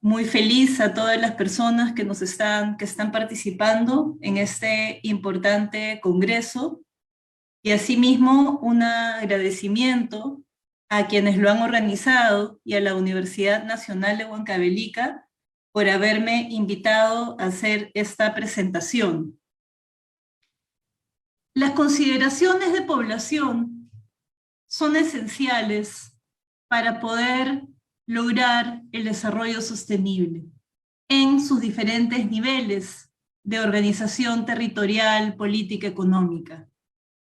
Muy feliz a todas las personas que están participando en este importante congreso y asimismo un agradecimiento a quienes lo han organizado y a la Universidad Nacional de Huancavelica por haberme invitado a hacer esta presentación. Las consideraciones de población son esenciales para poder lograr el desarrollo sostenible en sus diferentes niveles de organización territorial, política, económica,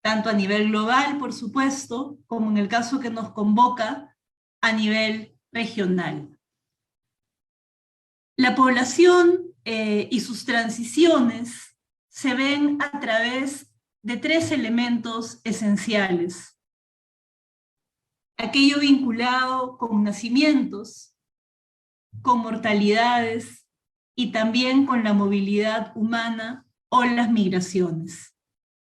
tanto a nivel global, por supuesto, como en el caso que nos convoca, a nivel regional. La población y sus transiciones se ven a través de tres elementos esenciales: aquello vinculado con nacimientos, con mortalidades y también con la movilidad humana o las migraciones.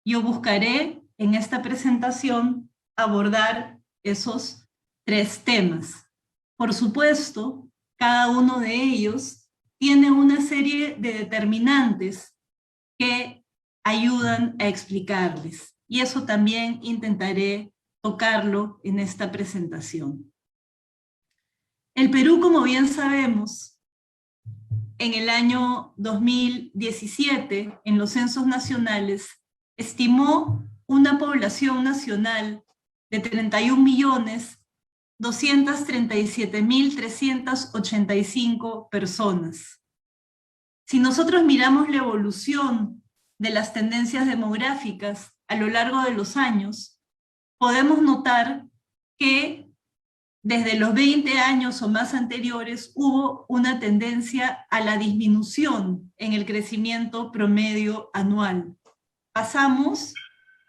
Yo buscaré en esta presentación abordar esos tres temas. Por supuesto, cada uno de ellos tiene una serie de determinantes que ayudan a explicarles, y eso también intentaré tocarlo en esta presentación. El Perú, como bien sabemos, en el año 2017, en los censos nacionales, estimó una población nacional de 31.237.385 personas. Si nosotros miramos la evolución de las tendencias demográficas a lo largo de los años, podemos notar que desde los 20 años o más anteriores hubo una tendencia a la disminución en el crecimiento promedio anual. Pasamos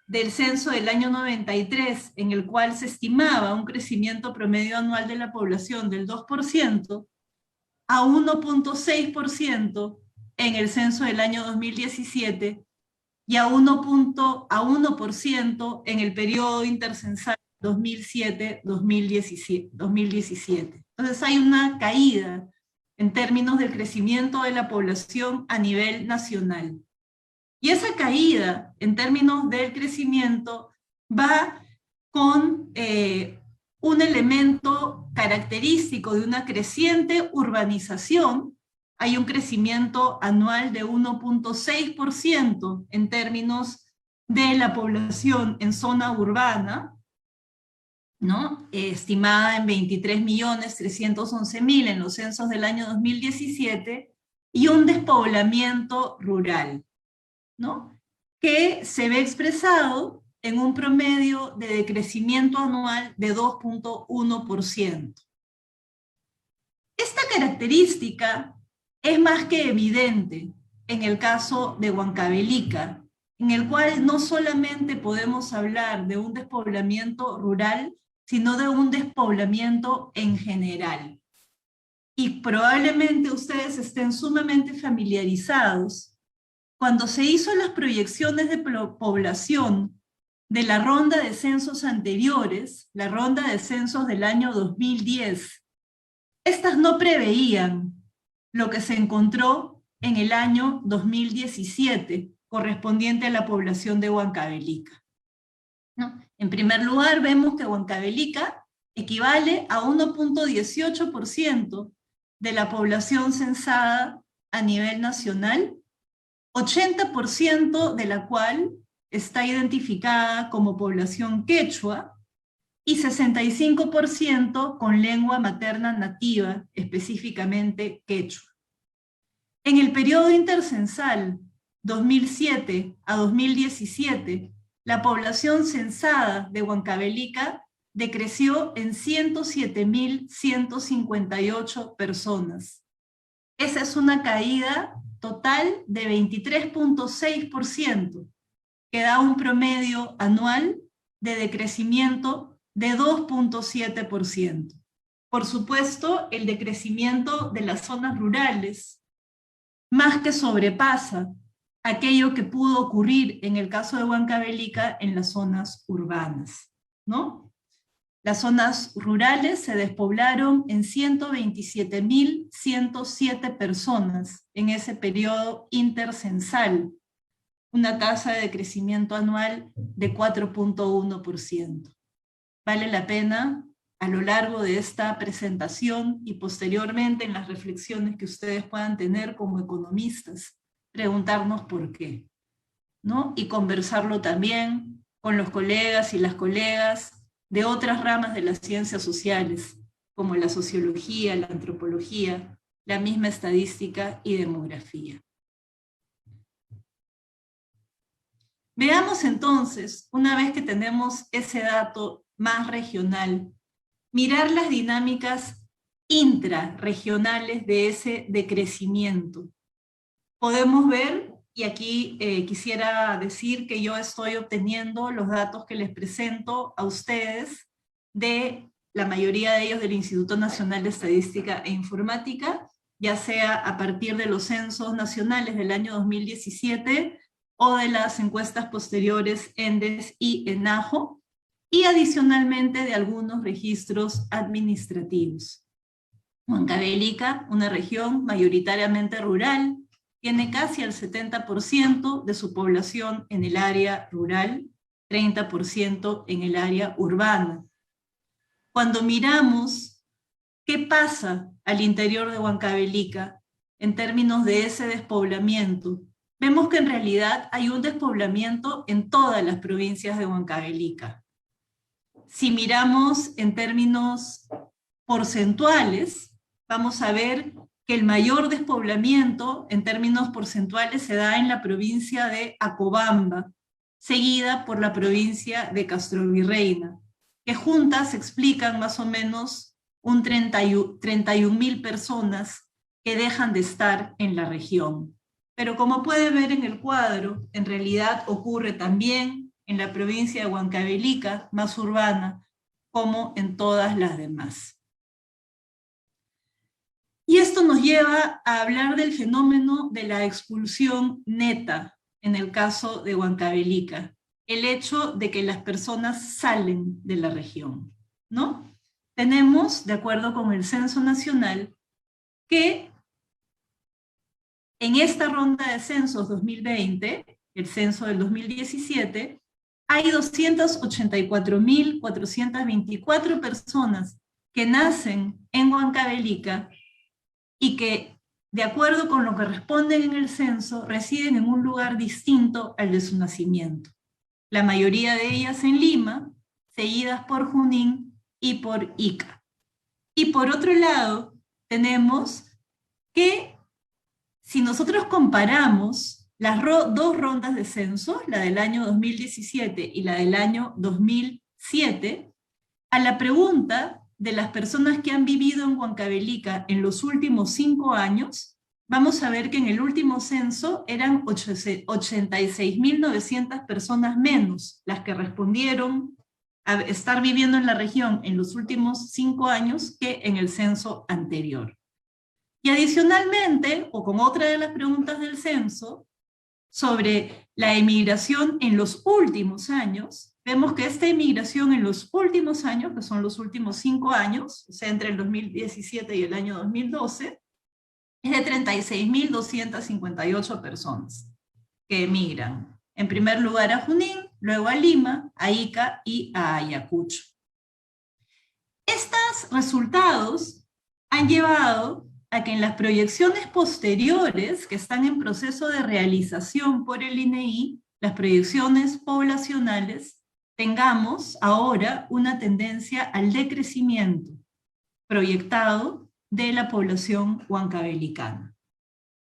del censo del año 93, en el cual se estimaba un crecimiento promedio anual de la población del 2%, a 1.6% en el censo del año 2017 y a 1% en el periodo intercensal 2007-2017. Entonces hay una caída en términos del crecimiento de la población a nivel nacional. Y esa caída en términos del crecimiento va con un elemento característico de una creciente urbanización. Hay un crecimiento anual de 1.6% en términos de la población en zona urbana, ¿no? Estimada en 23.311.000 en los censos del año 2017, y un despoblamiento rural, ¿no? Que se ve expresado en un promedio de decrecimiento anual de 2.1%. Esta característica es más que evidente en el caso de Huancavelica, en el cual no solamente podemos hablar de un despoblamiento rural, sino de un despoblamiento en general. Y probablemente ustedes estén sumamente familiarizados cuando se hizo las proyecciones de población de la ronda de censos anteriores, la ronda de censos del año 2010, estas no preveían lo que se encontró en el año 2017, correspondiente a la población de Huancavelica, ¿no? En primer lugar, vemos que Huancavelica equivale a 1.18% de la población censada a nivel nacional, 80% de la cual está identificada como población quechua y 65% con lengua materna nativa, específicamente quechua. En el periodo intercensal 2007 a 2017, la población censada de Huancavelica decreció en 107.158 personas. Esa es una caída total de 23.6%, que da un promedio anual de decrecimiento de 2.7%. Por supuesto, el decrecimiento de las zonas rurales más que sobrepasa aquello que pudo ocurrir en el caso de Huancavelica en las zonas urbanas, ¿no? Las zonas rurales se despoblaron en 127.107 personas en ese periodo intercensal, una tasa de crecimiento anual de 4.1%. Vale la pena, a lo largo de esta presentación y posteriormente en las reflexiones que ustedes puedan tener como economistas, preguntarnos por qué, ¿no? Y conversarlo también con los colegas y las colegas de otras ramas de las ciencias sociales, como la sociología, la antropología, la misma estadística y demografía. Veamos entonces, una vez que tenemos ese dato más regional, mirar las dinámicas intrarregionales de ese decrecimiento. Podemos ver, y aquí quisiera decir que yo estoy obteniendo los datos que les presento a ustedes de la mayoría de ellos del Instituto Nacional de Estadística e Informática, ya sea a partir de los censos nacionales del año 2017 o de las encuestas posteriores ENDES y ENAJO, y adicionalmente de algunos registros administrativos. Huancavelica, una región mayoritariamente rural, tiene casi el 70% de su población en el área rural, 30% en el área urbana. Cuando miramos qué pasa al interior de Huancavelica en términos de ese despoblamiento, vemos que en realidad hay un despoblamiento en todas las provincias de Huancavelica. Si miramos en términos porcentuales, vamos a ver que el mayor despoblamiento en términos porcentuales se da en la provincia de Acobamba, seguida por la provincia de Castrovirreyna, que juntas explican más o menos un 31.000 personas que dejan de estar en la región. Pero como puede ver en el cuadro, en realidad ocurre también en la provincia de Huancavelica, más urbana, como en todas las demás. Y esto nos lleva a hablar del fenómeno de la expulsión neta, en el caso de Huancavelica, el hecho de que las personas salen de la región, ¿no? Tenemos, de acuerdo con el Censo Nacional, que en esta ronda de censos 2020, el censo del 2017, hay 284.424 personas que nacen en Huancavelica y que, de acuerdo con lo que responden en el censo, residen en un lugar distinto al de su nacimiento. La mayoría de ellas en Lima, seguidas por Junín y por Ica. Y por otro lado, tenemos que si nosotros comparamos las dos rondas de censo, la del año 2017 y la del año 2007, a la pregunta de las personas que han vivido en Huancavelica en los últimos 5 años, vamos a ver que en el último censo eran 86.900 personas menos las que respondieron a estar viviendo en la región en los últimos 5 años que en el censo anterior. Y adicionalmente, o con otra de las preguntas del censo, sobre la emigración en los últimos años, vemos que esta emigración en los últimos años, que son los últimos 5 años, o sea, entre el 2017 y el año 2012, es de 36.258 personas que emigran. En primer lugar a Junín, luego a Lima, a Ica y a Ayacucho. Estos resultados han llevado a que en las proyecciones posteriores, que están en proceso de realización por el INEI, las proyecciones poblacionales, tengamos ahora una tendencia al decrecimiento proyectado de la población huancabelicana.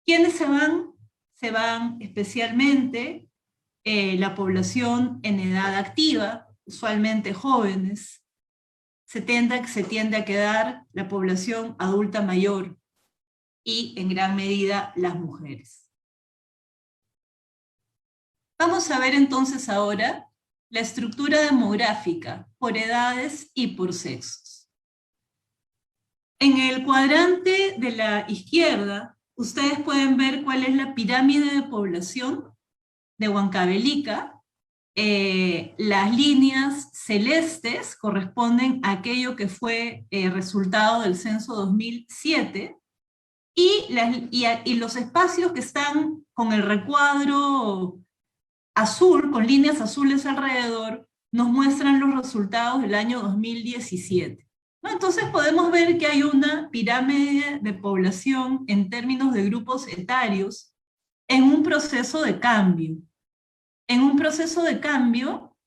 ¿Quiénes se van? Se van especialmente la población en edad activa, usualmente jóvenes. Se tiende a quedar la población adulta mayor, y en gran medida las mujeres. Vamos a ver entonces ahora la estructura demográfica por edades y por sexos. En el cuadrante de la izquierda, ustedes pueden ver cuál es la pirámide de población de Huancavelica Las líneas celestes corresponden a aquello que fue resultado del censo 2007, y los espacios que están con el recuadro azul, con líneas azules alrededor, nos muestran los resultados del año 2017. ¿No? Entonces podemos ver que hay una pirámide de población en términos de grupos etarios en un proceso de cambio. En un proceso de cambio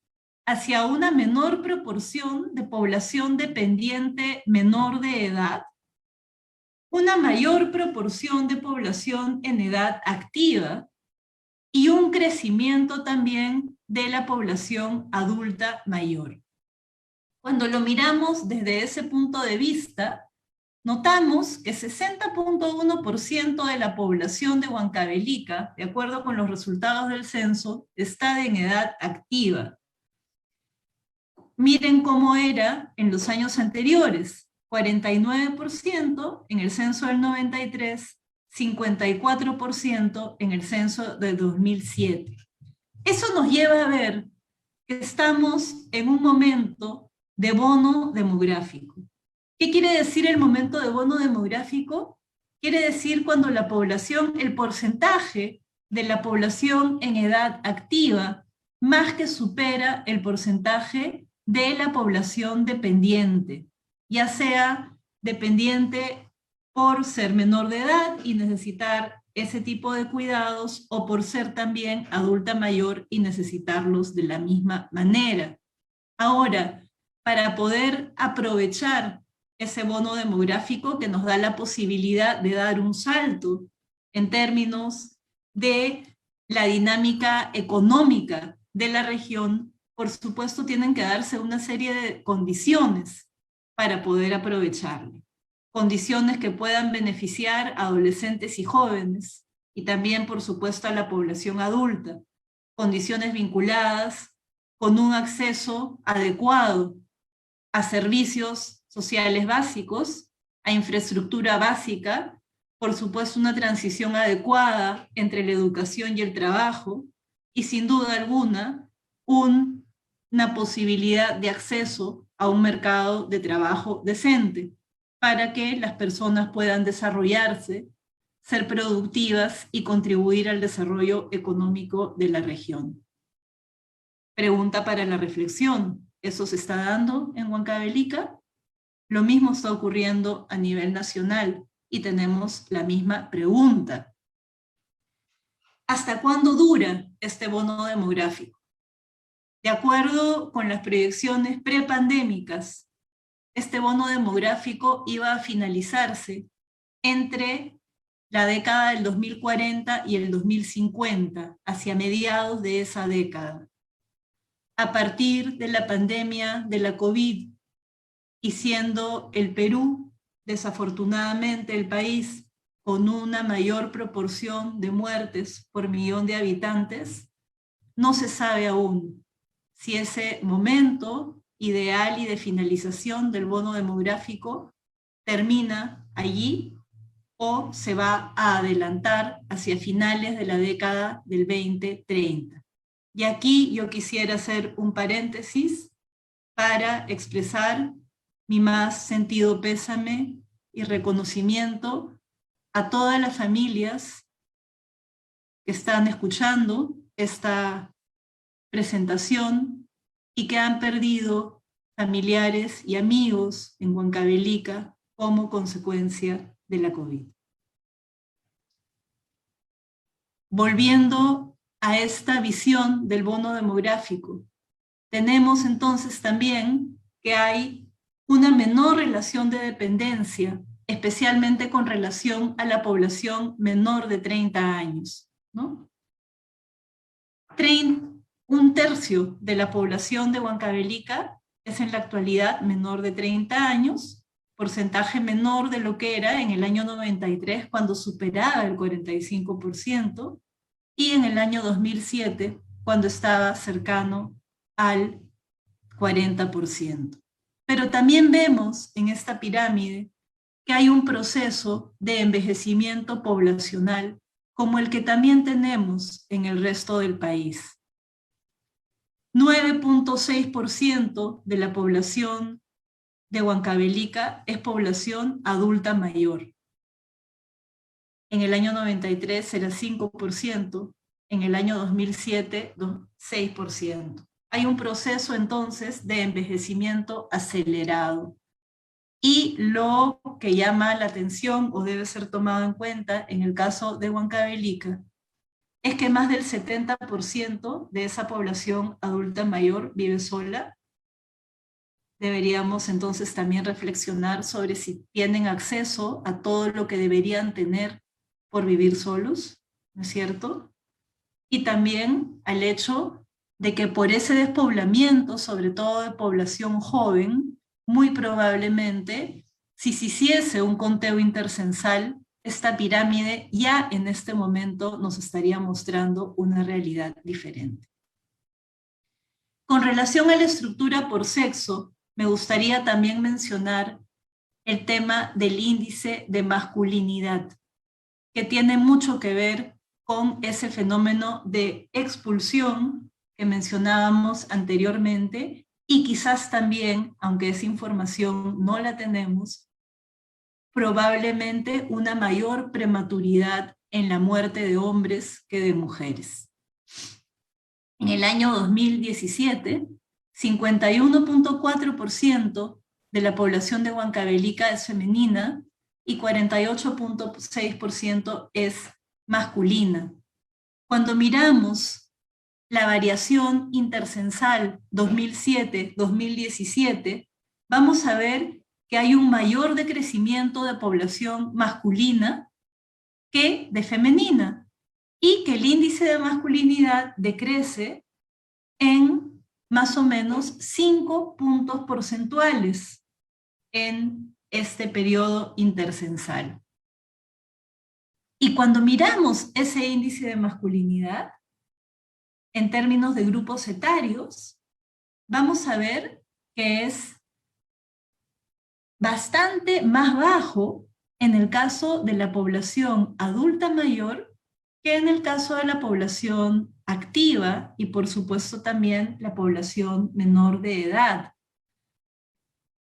hacia una menor proporción de población dependiente menor de edad, una mayor proporción de población en edad activa y un crecimiento también de la población adulta mayor. Cuando lo miramos desde ese punto de vista, notamos que 60.1% de la población de Huancavelica, de acuerdo con los resultados del censo, está en edad activa. Miren cómo era en los años anteriores: 49% en el censo del 93, 54% en el censo del 2007. Eso nos lleva a ver que estamos en un momento de bono demográfico. ¿Qué quiere decir el momento de bono demográfico? Quiere decir cuando la población, el porcentaje de la población en edad activa, más que supera el porcentaje de la población dependiente, ya sea dependiente por ser menor de edad y necesitar ese tipo de cuidados, o por ser también adulta mayor y necesitarlos de la misma manera. Ahora, para poder aprovechar ese bono demográfico que nos da la posibilidad de dar un salto en términos de la dinámica económica de la región, por supuesto tienen que darse una serie de condiciones para poder aprovecharlo. Condiciones que puedan beneficiar a adolescentes y jóvenes, y también, por supuesto, a la población adulta. Condiciones vinculadas con un acceso adecuado a servicios sociales básicos, a infraestructura básica, por supuesto una transición adecuada entre la educación y el trabajo, y sin duda alguna una posibilidad de acceso a un mercado de trabajo decente, para que las personas puedan desarrollarse, ser productivas y contribuir al desarrollo económico de la región. Pregunta para la reflexión: ¿eso se está dando en Huancavelica? Lo mismo está ocurriendo a nivel nacional y tenemos la misma pregunta. ¿Hasta cuándo dura este bono demográfico? De acuerdo con las proyecciones prepandémicas, este bono demográfico iba a finalizarse entre la década del 2040 y el 2050, hacia mediados de esa década. A partir de la pandemia de la COVID, y siendo el Perú, desafortunadamente, el país con una mayor proporción de muertes por millón de habitantes, no se sabe aún si ese momento ideal y de finalización del bono demográfico termina allí o se va a adelantar hacia finales de la década del 2030. Y aquí yo quisiera hacer un paréntesis para expresar mi más sentido pésame y reconocimiento a todas las familias que están escuchando esta presentación y que han perdido familiares y amigos en Huancavelica como consecuencia de la COVID. Volviendo a esta visión del bono demográfico, tenemos entonces también que hay una menor relación de dependencia, especialmente con relación a la población menor de 30 años, ¿no? Un tercio de la población de Huancavelica es en la actualidad menor de 30 años, porcentaje menor de lo que era en el año 93, cuando superaba el 45%, y en el año 2007, cuando estaba cercano al 40%. Pero también vemos en esta pirámide que hay un proceso de envejecimiento poblacional como el que también tenemos en el resto del país. 9.6% de la población de Huancavelica es población adulta mayor. En el año 93 era 5%, en el año 2007, 6%. Hay un proceso entonces de envejecimiento acelerado. Y lo que llama la atención o debe ser tomado en cuenta en el caso de Huancavelica es que más del 70% de esa población adulta mayor vive sola. Deberíamos entonces también reflexionar sobre si tienen acceso a todo lo que deberían tener por vivir solos, ¿no es cierto? Y también al hecho de que por ese despoblamiento, sobre todo de población joven, muy probablemente, si se hiciese un conteo intercensal, esta pirámide ya en este momento nos estaría mostrando una realidad diferente. Con relación a la estructura por sexo, me gustaría también mencionar el tema del índice de masculinidad, que tiene mucho que ver con ese fenómeno de expulsión que mencionábamos anteriormente y quizás también, aunque esa información no la tenemos, probablemente una mayor prematuridad en la muerte de hombres que de mujeres. En el año 2017, 51.4% de la población de Huancavelica es femenina y 48.6% es masculina. Cuando miramos la variación intercensal 2007-2017, vamos a ver que hay un mayor decrecimiento de población masculina que de femenina, y que el índice de masculinidad decrece en más o menos 5 puntos porcentuales en este periodo intercensal. Y cuando miramos ese índice de masculinidad, en términos de grupos etarios, vamos a ver que es bastante más bajo en el caso de la población adulta mayor que en el caso de la población activa y por supuesto también la población menor de edad.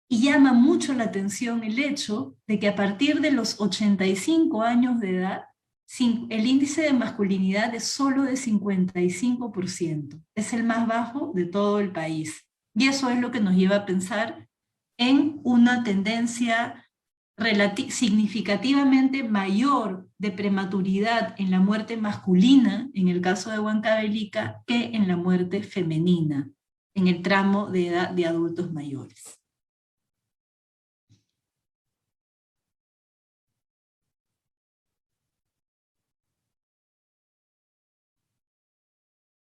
Y llama mucho la atención el hecho de que a partir de los 85 años de edad, el índice de masculinidad es solo de 55%. Es el más bajo de todo el país. Y eso es lo que nos lleva a pensar en una tendencia significativamente mayor de prematuridad en la muerte masculina, en el caso de Huancavelica, que en la muerte femenina, en el tramo de edad de adultos mayores.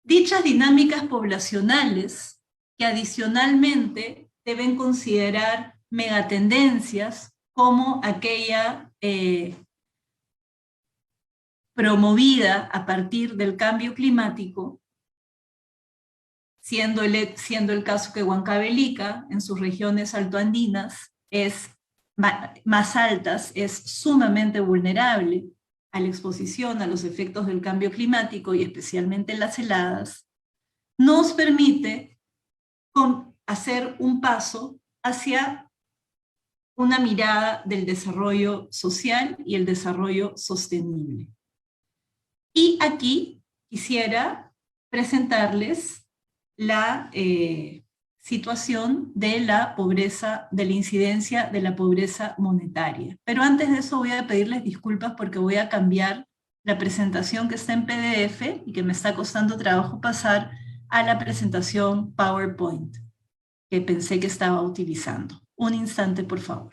Dichas dinámicas poblacionales, que adicionalmente deben considerar megatendencias como aquella promovida a partir del cambio climático, siendo el caso que Huancavelica, en sus regiones altoandinas, es más altas, es sumamente vulnerable a la exposición a los efectos del cambio climático y especialmente las heladas, nos permite hacer un paso hacia una mirada del desarrollo social y el desarrollo sostenible. Y aquí quisiera presentarles la situación de la pobreza, de la incidencia de la pobreza monetaria. Pero antes de eso voy a pedirles disculpas porque voy a cambiar la presentación que está en PDF y que me está costando trabajo pasar a la presentación PowerPoint que pensé que estaba utilizando. Un instante, por favor.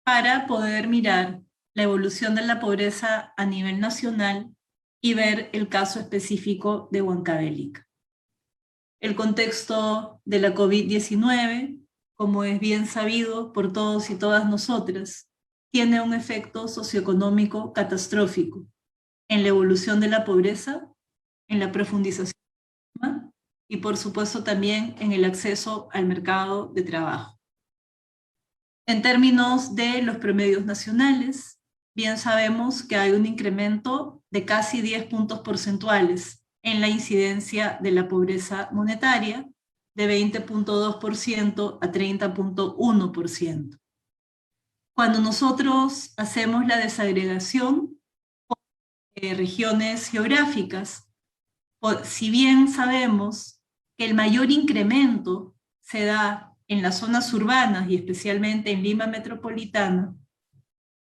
Para poder mirar la evolución de la pobreza a nivel nacional y ver el caso específico de Huancavelica. El contexto de la COVID-19, como es bien sabido por todos y todas nosotras, tiene un efecto socioeconómico catastrófico en la evolución de la pobreza, en la profundización y por supuesto también en el acceso al mercado de trabajo. En términos de los promedios nacionales, bien sabemos que hay un incremento de casi 10 puntos porcentuales en la incidencia de la pobreza monetaria, de 20.2% a 30.1%. Cuando nosotros hacemos la desagregación por regiones geográficas, si bien sabemos que el mayor incremento se da en las zonas urbanas y especialmente en Lima metropolitana,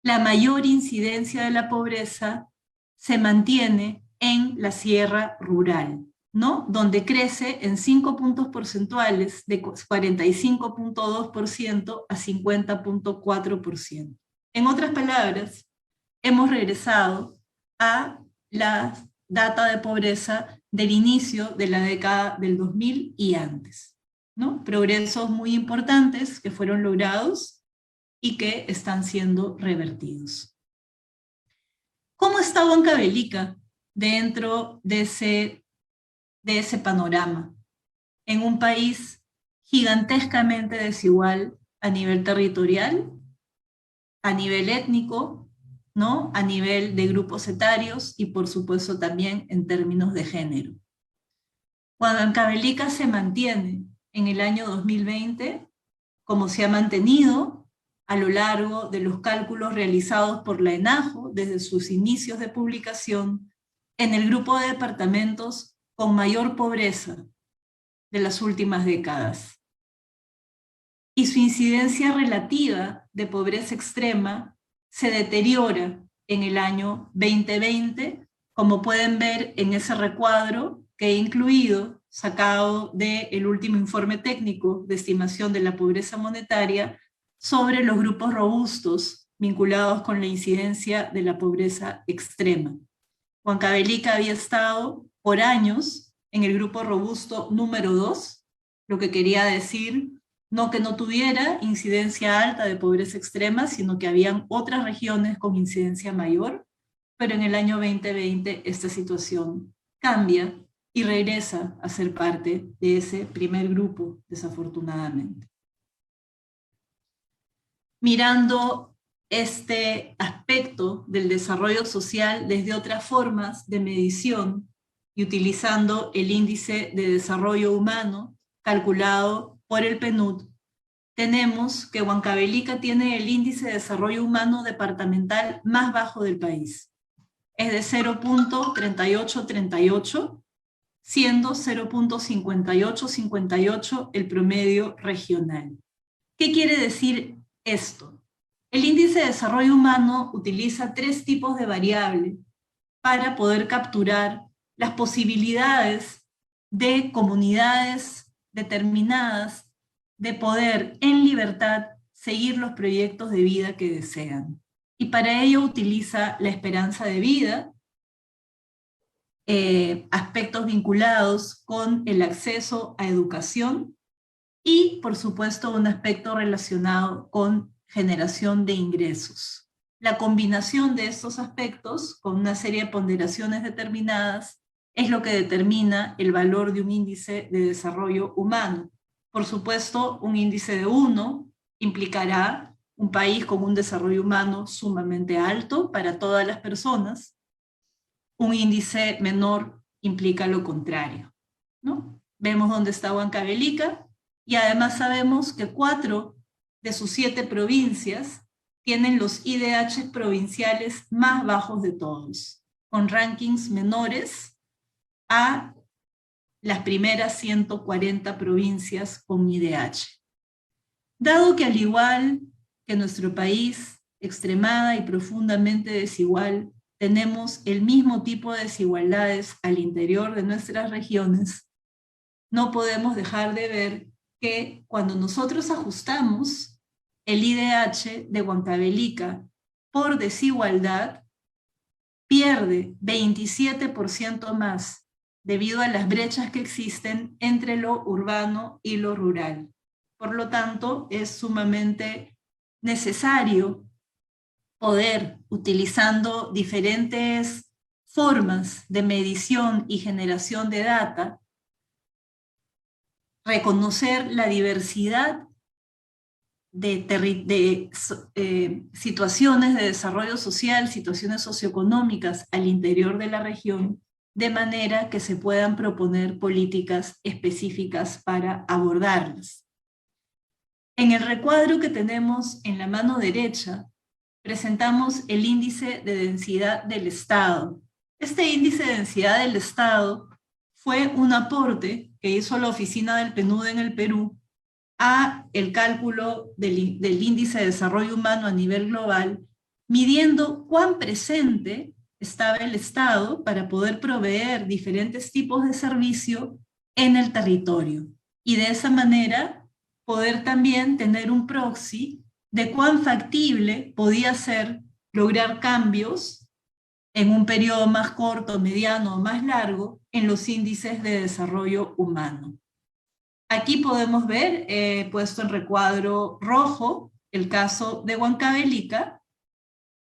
la mayor incidencia de la pobreza se mantiene en la sierra rural, ¿no? Donde crece en 5 puntos porcentuales de 45.2% a 50.4%. En otras palabras, hemos regresado a la data de pobreza del inicio de la década del 2000 y antes, ¿no? Progresos muy importantes que fueron logrados y que están siendo revertidos. ¿Cómo está Huancavelica dentro de ese panorama? En un país gigantescamente desigual a nivel territorial, a nivel étnico, ¿no? A nivel de grupos etarios y por supuesto también en términos de género. Huancavelica se mantiene en el año 2020 como se ha mantenido a lo largo de los cálculos realizados por la ENAJO desde sus inicios de publicación en el grupo de departamentos con mayor pobreza de las últimas décadas. Y su incidencia relativa de pobreza extrema se deteriora en el año 2020, como pueden ver en ese recuadro que he incluido, sacado del último informe técnico de estimación de la pobreza monetaria sobre los grupos robustos vinculados con la incidencia de la pobreza extrema. Huancavelica había estado por años en el grupo robusto número 2, lo que quería decir no que no tuviera incidencia alta de pobreza extrema, sino que habían otras regiones con incidencia mayor, pero en el año 2020 esta situación cambia y regresa a ser parte de ese primer grupo, desafortunadamente. Mirando este aspecto del desarrollo social desde otras formas de medición y utilizando el índice de desarrollo humano calculado por el PNUD, tenemos que Huancavelica tiene el índice de desarrollo humano departamental más bajo del país. Es de 0.3838, siendo 0.5858 el promedio regional. ¿Qué quiere decir esto? El índice de desarrollo humano utiliza 3 tipos de variables para poder capturar las posibilidades de comunidades determinadas de poder en libertad seguir los proyectos de vida que desean. Y para ello utiliza la esperanza de vida, aspectos vinculados con el acceso a educación y, por supuesto, un aspecto relacionado con generación de ingresos. La combinación de estos aspectos, con una serie de ponderaciones determinadas, es lo que determina el valor de un índice de desarrollo humano. Por supuesto, un índice de 1 implicará un país con un desarrollo humano sumamente alto para todas las personas. Un índice menor implica lo contrario, ¿no? Vemos dónde está Huancavelica y además sabemos que 4 de sus 7 provincias tienen los IDH provinciales más bajos de todos, con rankings menores a las primeras 140 provincias con IDH. Dado que al igual que nuestro país, extremada y profundamente desigual, tenemos el mismo tipo de desigualdades al interior de nuestras regiones, no podemos dejar de ver que cuando nosotros ajustamos el IDH de Huancavelica por desigualdad, pierde 27% más debido a las brechas que existen entre lo urbano y lo rural. Por lo tanto, es sumamente necesario poder, utilizando diferentes formas de medición y generación de data, reconocer la diversidad de situaciones de desarrollo social, situaciones socioeconómicas al interior de la región, de manera que se puedan proponer políticas específicas para abordarlas. En el recuadro que tenemos en la mano derecha, presentamos el índice de densidad del Estado. Este índice de densidad del Estado fue un aporte que hizo la Oficina del PNUD en el Perú a el cálculo del índice de desarrollo humano a nivel global, midiendo cuán presente estaba el Estado para poder proveer diferentes tipos de servicio en el territorio. Y de esa manera poder también tener un proxy de cuán factible podía ser lograr cambios en un periodo más corto, mediano o más largo en los índices de desarrollo humano. Aquí podemos ver, puesto en recuadro rojo, el caso de Huancavelica,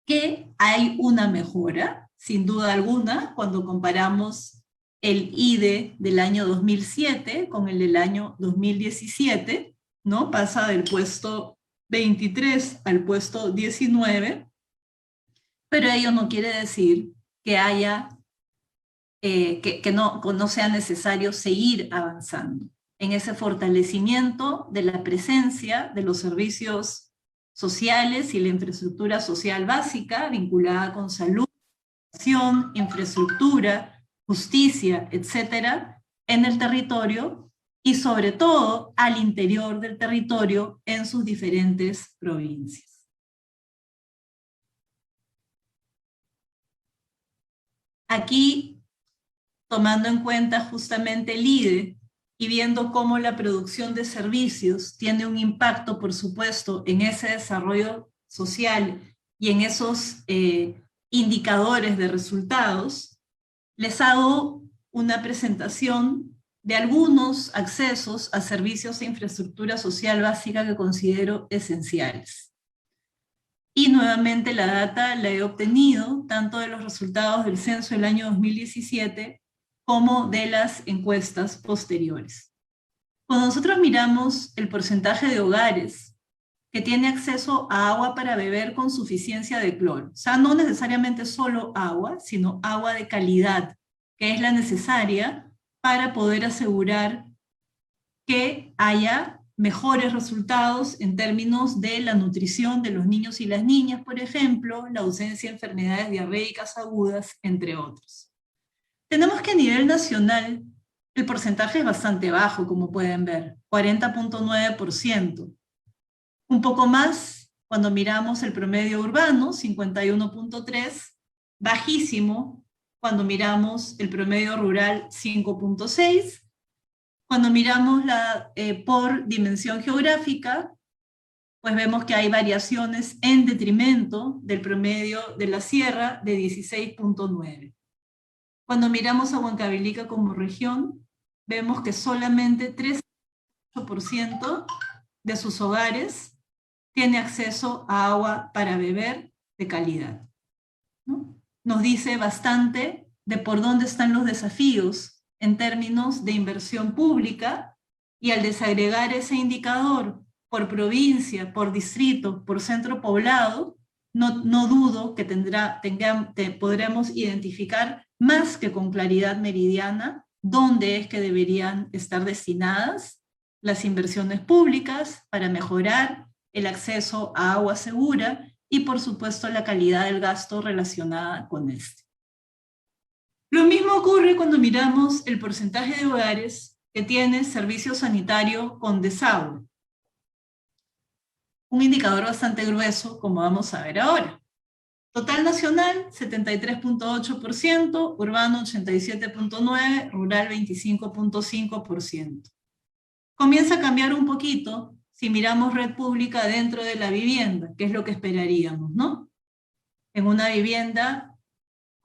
que hay una mejora, sin duda alguna, cuando comparamos el IDE del año 2007 con el del año 2017, ¿no? Pasa del puesto 23 al puesto 19, pero ello no quiere decir que haya, que no sea necesario seguir avanzando en ese fortalecimiento de la presencia de los servicios sociales y la infraestructura social básica vinculada con salud, educación, infraestructura, justicia, etcétera, en el territorio y sobre todo al interior del territorio en sus diferentes provincias. Aquí, tomando en cuenta justamente el IDE, y viendo cómo la producción de servicios tiene un impacto, por supuesto, en ese desarrollo social y en esos indicadores de resultados, les hago una presentación de algunos accesos a servicios e infraestructura social básica que considero esenciales. Y nuevamente la data la he obtenido tanto de los resultados del censo del año 2017 como de las encuestas posteriores. Cuando nosotros miramos el porcentaje de hogares que tiene acceso a agua para beber con suficiencia de cloro, o sea, no necesariamente solo agua, sino agua de calidad, que es la necesaria para poder asegurar que haya mejores resultados en términos de la nutrición de los niños y las niñas, por ejemplo, la ausencia de enfermedades diarreicas agudas, entre otros. Tenemos que a nivel nacional el porcentaje es bastante bajo, como pueden ver, 40.9%. Un poco más cuando miramos el promedio urbano, 51.3%, bajísimo cuando miramos el promedio rural, 5.6%. Cuando miramos por dimensión geográfica, pues vemos que hay variaciones en detrimento del promedio de la sierra de 16.9%. Cuando miramos a Huancavelica como región, vemos que solamente 3% de sus hogares tiene acceso a agua para beber de calidad, ¿no? Nos dice bastante de por dónde están los desafíos en términos de inversión pública, y al desagregar ese indicador por provincia, por distrito, por centro poblado, no dudo que podremos identificar más que con claridad meridiana dónde es que deberían estar destinadas las inversiones públicas para mejorar el acceso a agua segura y, por supuesto, la calidad del gasto relacionada con este. Lo mismo ocurre cuando miramos el porcentaje de hogares que tiene servicio sanitario con desagüe. Un indicador bastante grueso, como vamos a ver ahora. Total nacional, 73.8%, urbano 87.9%, rural 25.5%. Comienza a cambiar un poquito si miramos red pública dentro de la vivienda, que es lo que esperaríamos, ¿no? En una vivienda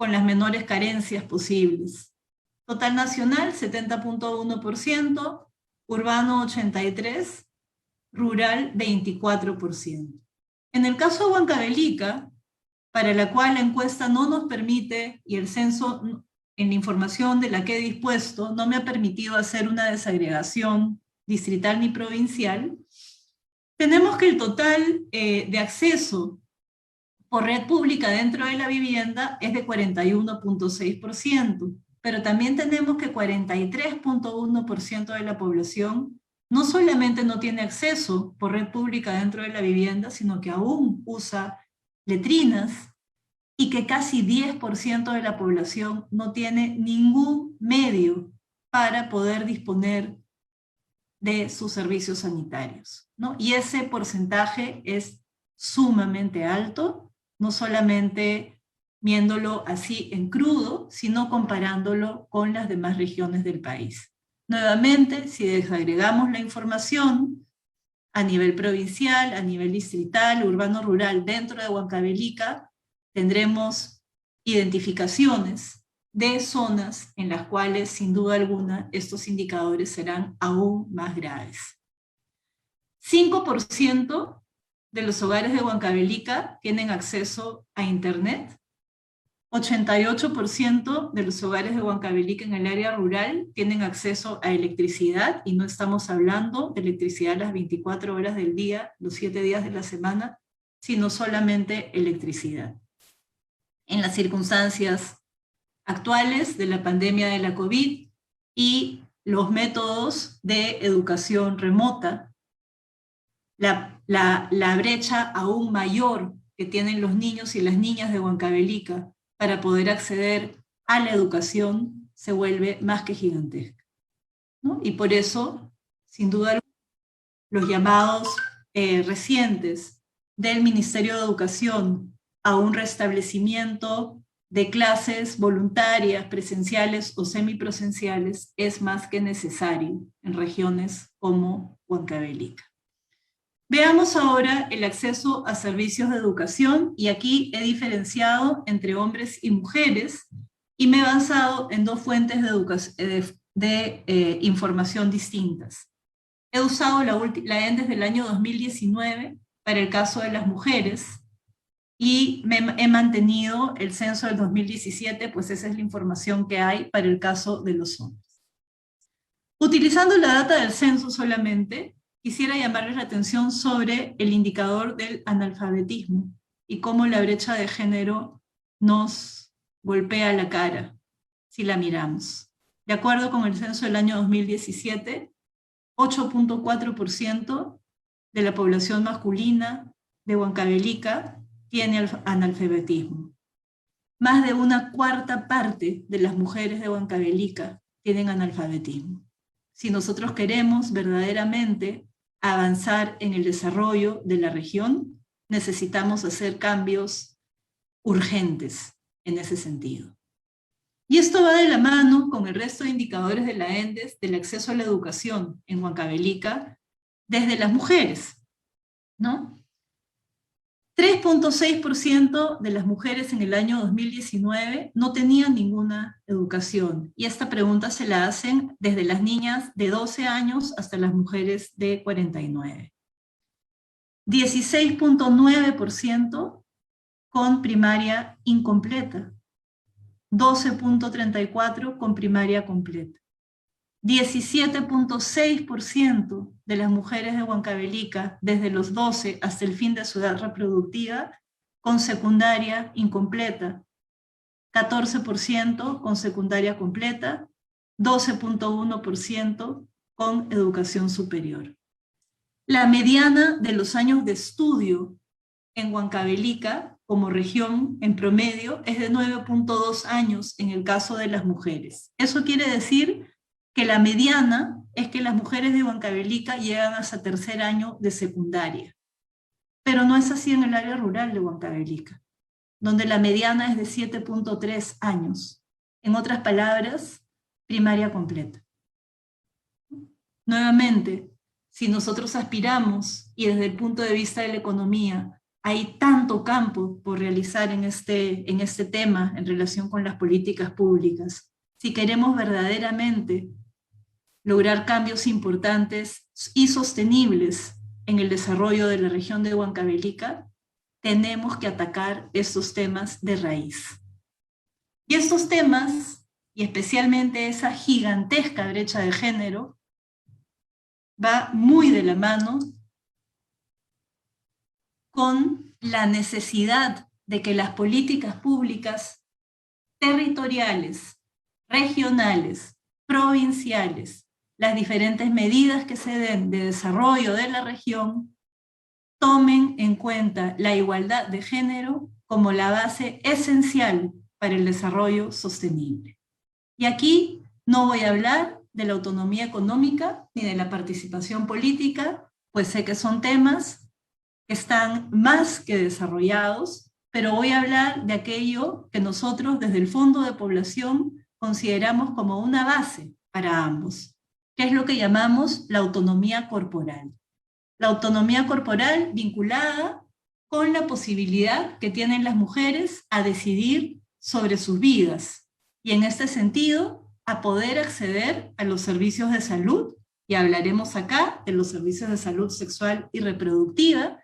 con las menores carencias posibles. Total nacional, 70.1%, urbano 83%, rural 24%. En el caso de Huancavelica, para la cual la encuesta no nos permite, y el censo, en la información de la que he dispuesto, no me ha permitido hacer una desagregación distrital ni provincial, tenemos que el total de acceso por red pública dentro de la vivienda es de 41.6%, pero también tenemos que 43.1% de la población no solamente no tiene acceso por red pública dentro de la vivienda, sino que aún usa letrinas, y que casi 10% de la población no tiene ningún medio para poder disponer de sus servicios sanitarios, ¿no? Y ese porcentaje es sumamente alto, no solamente viéndolo así en crudo, sino comparándolo con las demás regiones del país. Nuevamente, si desagregamos la información a nivel provincial, a nivel distrital, urbano-rural, dentro de Huancavelica, tendremos identificaciones de zonas en las cuales, sin duda alguna, estos indicadores serán aún más graves. 5% de los hogares de Huancavelica tienen acceso a Internet. 88% de los hogares de Huancavelica en el área rural tienen acceso a electricidad, y no estamos hablando de electricidad las 24 horas del día, los 7 días de la semana, sino solamente electricidad. En las circunstancias actuales de la pandemia de la COVID y los métodos de educación remota, la brecha aún mayor que tienen los niños y las niñas de Huancavelica para poder acceder a la educación se vuelve más que gigantesca, ¿no? Y por eso, sin duda, los llamados recientes del Ministerio de Educación a un restablecimiento de clases voluntarias, presenciales o semipresenciales, es más que necesario en regiones como Huancavelica. Veamos ahora el acceso a servicios de educación, y aquí he diferenciado entre hombres y mujeres, y me he basado en dos fuentes de información distintas. He usado la ENDES del año 2019 para el caso de las mujeres, y he mantenido el censo del 2017, pues esa es la información que hay para el caso de los hombres. Utilizando la data del censo solamente, quisiera llamarles la atención sobre el indicador del analfabetismo y cómo la brecha de género nos golpea la cara si la miramos. De acuerdo con el censo del año 2017, 8.4% de la población masculina de Huancavelica tiene analfabetismo. Más de una cuarta parte de las mujeres de Huancavelica tienen analfabetismo. Si nosotros queremos verdaderamente avanzar en el desarrollo de la región, necesitamos hacer cambios urgentes en ese sentido. Y esto va de la mano con el resto de indicadores de la ENDES del acceso a la educación en Huancavelica desde las mujeres, ¿no? 3.6% de las mujeres en el año 2019 no tenían ninguna educación, y esta pregunta se la hacen desde las niñas de 12 años hasta las mujeres de 49. 16.9% con primaria incompleta, 12.34% con primaria completa. 17.6% de las mujeres de Huancavelica desde los 12 hasta el fin de su edad reproductiva con secundaria incompleta, 14% con secundaria completa, 12.1% con educación superior. La mediana de los años de estudio en Huancavelica como región en promedio es de 9.2 años en el caso de las mujeres. Eso quiere decir que la mediana es que las mujeres de Huancavelica llegan hasta tercer año de secundaria. Pero no es así en el área rural de Huancavelica, donde la mediana es de 7.3 años. En otras palabras, primaria completa. Nuevamente, si nosotros aspiramos, y desde el punto de vista de la economía, hay tanto campo por realizar en este tema en relación con las políticas públicas. Si queremos verdaderamente lograr cambios importantes y sostenibles en el desarrollo de la región de Huancavelica, tenemos que atacar estos temas de raíz. Y estos temas, y especialmente esa gigantesca brecha de género, va muy de la mano con la necesidad de que las políticas públicas territoriales, regionales, provinciales, las diferentes medidas que se den de desarrollo de la región, tomen en cuenta la igualdad de género como la base esencial para el desarrollo sostenible. Y aquí no voy a hablar de la autonomía económica ni de la participación política, pues sé que son temas que están más que desarrollados, pero voy a hablar de aquello que nosotros desde el Fondo de Población consideramos como una base para ambos, que es lo que llamamos la autonomía corporal. La autonomía corporal vinculada con la posibilidad que tienen las mujeres a decidir sobre sus vidas y en este sentido a poder acceder a los servicios de salud, y hablaremos acá de los servicios de salud sexual y reproductiva,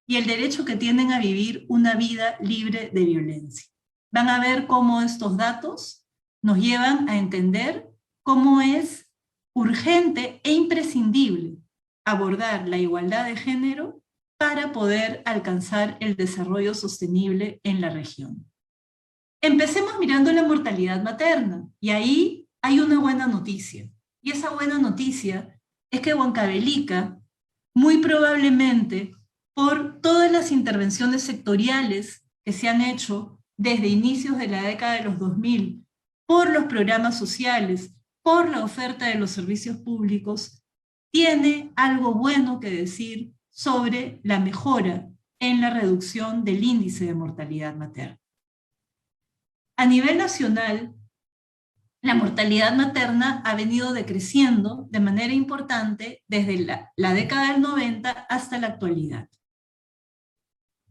y el derecho que tienen a vivir una vida libre de violencia. Van a ver cómo estos datos nos llevan a entender cómo es urgente e imprescindible abordar la igualdad de género para poder alcanzar el desarrollo sostenible en la región. Empecemos mirando la mortalidad materna, y ahí hay una buena noticia. Y esa buena noticia es que Huancavelica, muy probablemente, por todas las intervenciones sectoriales que se han hecho desde inicios de la década de los 2000, por los programas sociales, por la oferta de los servicios públicos, tiene algo bueno que decir sobre la mejora en la reducción del índice de mortalidad materna. A nivel nacional, la mortalidad materna ha venido decreciendo de manera importante desde la década del 90 hasta la actualidad.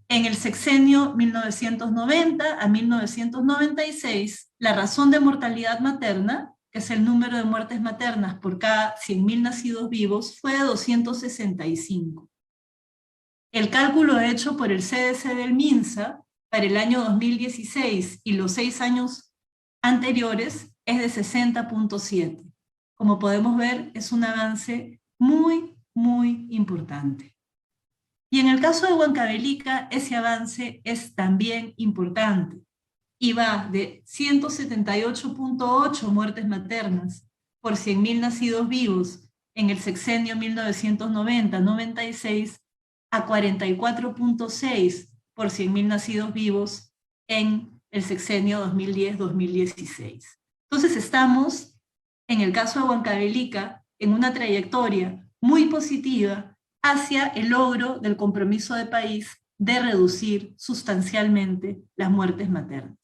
En el sexenio 1990 a 1996, la razón de mortalidad materna, que es el número de muertes maternas por cada 100.000 nacidos vivos, fue de 265. El cálculo hecho por el CDC del MINSA para el año 2016 y los 6 años anteriores es de 60.7. Como podemos ver, es un avance muy, muy importante. Y en el caso de Huancavelica, ese avance es también importante y va de 178.8 muertes maternas por 100.000 nacidos vivos en el sexenio 1990-96 a 44.6 por 100.000 nacidos vivos en el sexenio 2010-2016. Entonces estamos, en el caso de Huancavelica, en una trayectoria muy positiva hacia el logro del compromiso de país de reducir sustancialmente las muertes maternas.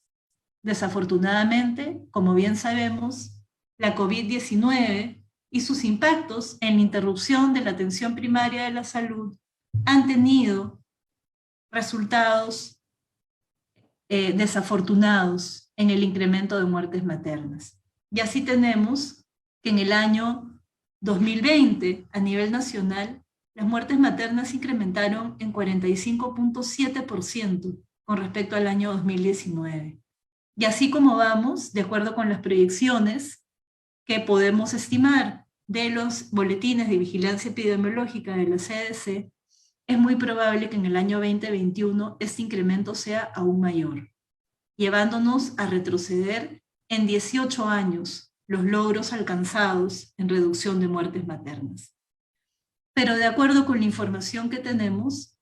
Desafortunadamente, como bien sabemos, la COVID-19 y sus impactos en la interrupción de la atención primaria de la salud han tenido resultados desafortunados en el incremento de muertes maternas. Y así tenemos que en el año 2020, a nivel nacional, las muertes maternas incrementaron en 45.7% con respecto al año 2019. Y así como vamos, de acuerdo con las proyecciones que podemos estimar de los boletines de vigilancia epidemiológica de la CDC, es muy probable que en el año 2021 este incremento sea aún mayor, llevándonos a retroceder en 18 años los logros alcanzados en reducción de muertes maternas. Pero de acuerdo con la información que tenemos,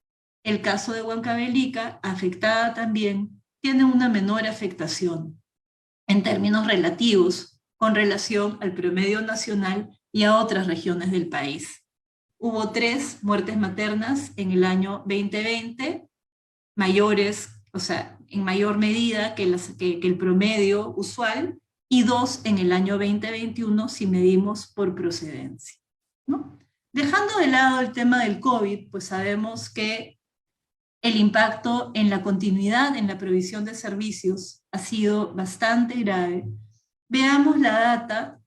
el caso de Huancavelica, afectada también, tiene una menor afectación en términos relativos con relación al promedio nacional y a otras regiones del país. Hubo 3 muertes maternas en el año 2020, mayores, o sea, en mayor medida que el promedio usual, y 2 en el año 2021 si medimos por procedencia, ¿no? Dejando de lado el tema del COVID, pues sabemos que el impacto en la continuidad en la provisión de servicios ha sido bastante grave. Veamos la data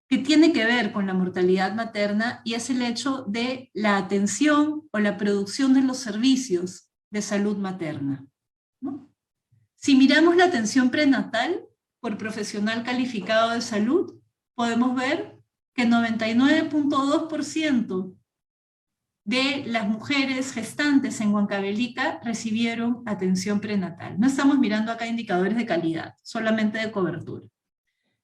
que tiene que ver con la mortalidad materna y es el hecho de la atención o la producción de los servicios de salud materna, ¿no? Si miramos la atención prenatal por profesional calificado de salud, podemos ver que 99.2% de las mujeres gestantes en Huancavelica recibieron atención prenatal. No estamos mirando acá indicadores de calidad, solamente de cobertura.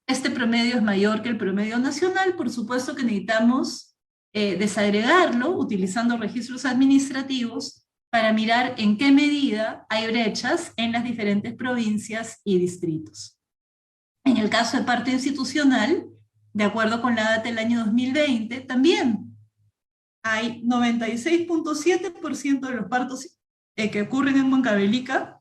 Este promedio es mayor que el promedio nacional, por supuesto que necesitamos desagregarlo utilizando registros administrativos para mirar en qué medida hay brechas en las diferentes provincias y distritos. En el caso de parto institucional, de acuerdo con la data del año 2020, también hay 96.7% de los partos que ocurren en Huancavelica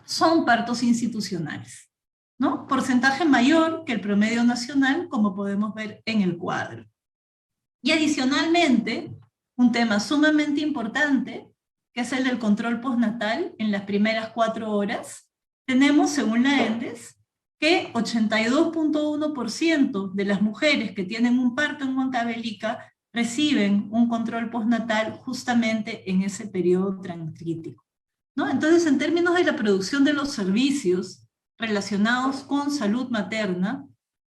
son partos institucionales, ¿no? Porcentaje mayor que el promedio nacional, como podemos ver en el cuadro. Y adicionalmente, un tema sumamente importante, que es el del control postnatal en las primeras 4 horas, tenemos, según la ENDES, que 82.1% de las mujeres que tienen un parto en Huancavelica reciben un control postnatal justamente en ese periodo transcrítico, ¿no? Entonces, en términos de la producción de los servicios relacionados con salud materna,